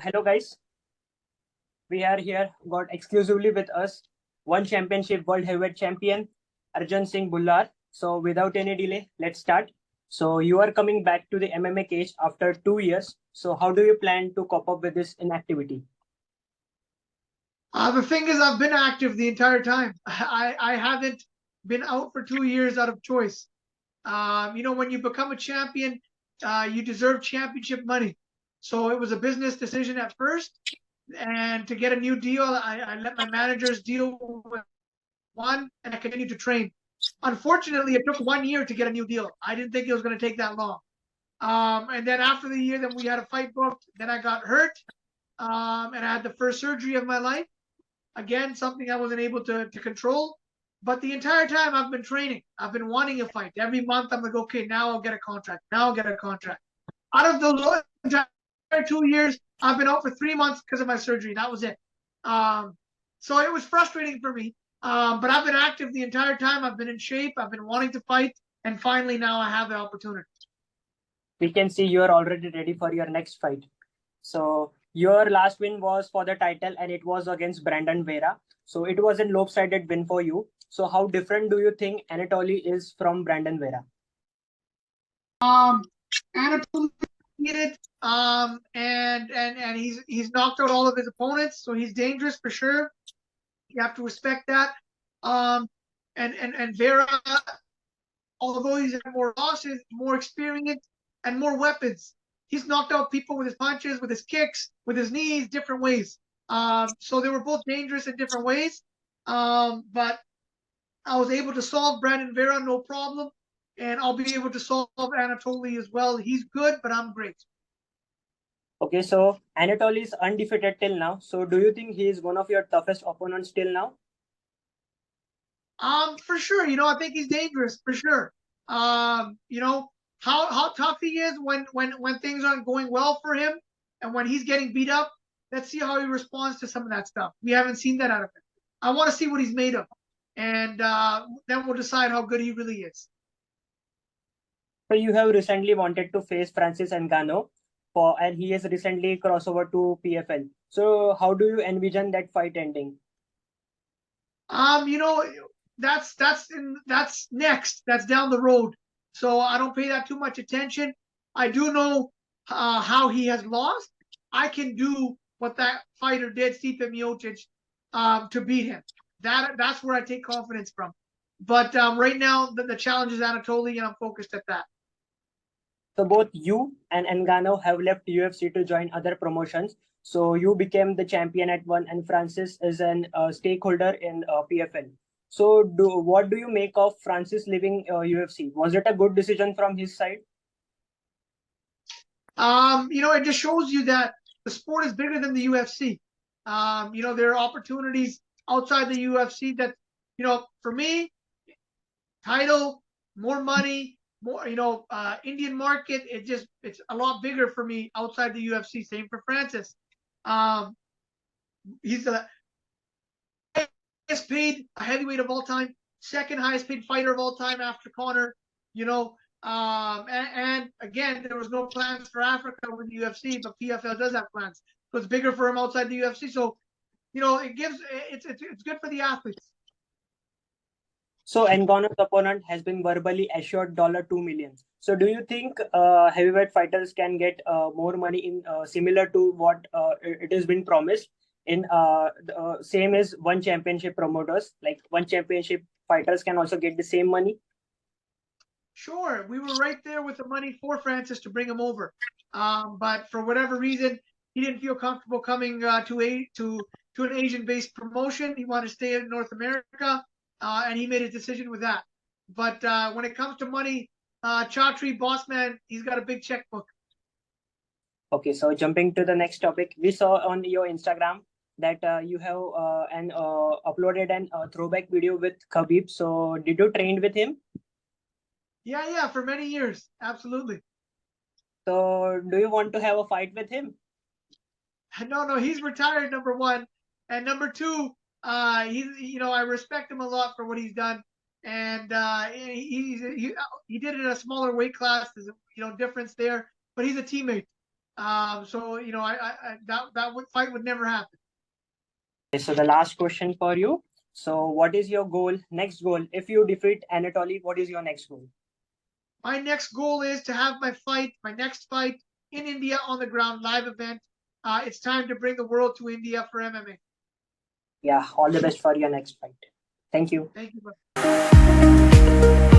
Hello guys, we are here. Got exclusively with us one championship world heavyweight champion, Arjan Singh Bhullar. So without any delay, let's start. So you are coming back to the MMA cage after 2 years. So how do you plan to cope up with this inactivity? The thing is, I've been active the entire time. I haven't been out for 2 years out of choice. When you become a champion, you deserve championship money. So it was a business decision at first. And to get a new deal, I let my managers deal with one and I continued to train. Unfortunately, it took 1 year to get a new deal. I didn't think it was going to take that long. And then after the year, then we had a fight booked. Then I got hurt, and I had the first surgery of my life. Again, something I wasn't able to control. But the entire time I've been training. I've been wanting a fight. Every month I'm like, okay, now I'll get a contract. Now I'll get a contract. Out of those entire 2 years, I've been out for 3 months because of my surgery. That was it. Um, so it was frustrating for me. But I've been active the entire time. I've been in shape. I've been wanting to fight. And finally now I have the opportunity. We can see you are already ready for your next fight. So your last win was for the title and it was against Brandon Vera. So it was a lopsided win for you. So how different do you think Anatoly is from Brandon Vera? Um, Anatoly did it. And he's knocked out all of his opponents, so he's dangerous for sure. You have to respect that. Um, and Vera, although he's had more losses, more experience, and more weapons, he's knocked out people with his punches, with his kicks, with his knees, different ways. So they were both dangerous in different ways. But I was able to solve Brandon Vera no problem, and I'll be able to solve Anatoly as well. He's good, but I'm great. Okay, so Anatoly is undefeated till now. So do you think he is one of your toughest opponents till now? For sure. I think he's dangerous for sure. How tough he is when things aren't going well for him, and when he's getting beat up. Let's see how he responds to some of that stuff. We haven't seen that out of him. I want to see what he's made of, and then we'll decide how good he really is. So you have recently wanted to face Francis Ngannou and he has recently crossed over to PFL. So how do you envision that fight ending? Um, you know, that's next. That's down the road. So I don't pay that too much attention. I do know how he has lost. I can do what that fighter did, Stipe Miocic, to beat him. That's where I take confidence from. But right now, the challenge is Anatoly, and I'm focused at that. So both you and Ngannou have left UFC to join other promotions. So you became the champion at one, and Francis is an stakeholder in PFL. So what do you make of Francis leaving UFC? Was it a good decision from his side? It just shows you that the sport is bigger than the UFC. There are opportunities outside the UFC that, for me, title, more money, more, Indian market. It's a lot bigger for me outside the UFC. Same for Francis. Um, he's the highest paid heavyweight of all time, second highest paid fighter of all time after Conor. And again, there was no plans for Africa with the UFC, but PFL does have plans, so it's bigger for him outside the UFC. So it's good for the athletes. So Ngannou's opponent has been verbally assured $2 million. So do you think heavyweight fighters can get more money in similar to what it has been promised in the same as one championship promoters, like one championship fighters can also get the same money? Sure, we were right there with the money for Francis to bring him over, but for whatever reason, he didn't feel comfortable coming to an Asian-based promotion. He wanted to stay in North America, and he made a decision with that. But when it comes to money, Chatri, boss man, he's got a big checkbook. Okay, so jumping to the next topic, we saw on your Instagram that you have uploaded an throwback video with Khabib. So did you train with him? Yeah, for many years, absolutely. So do you want to have a fight with him? No, he's retired. Number one, and number two, I respect him a lot for what he's done, and he did it in a smaller weight class. There's difference there, but he's a teammate. So that fight would never happen. Okay, so the last question for you. So, what is your goal? Next goal? If you defeat Anatoly, what is your next goal? My next goal is to have my next fight in India on the ground, live event. It's time to bring the world to India for MMA. Yeah, all the best for your next fight. Thank you. Thank you.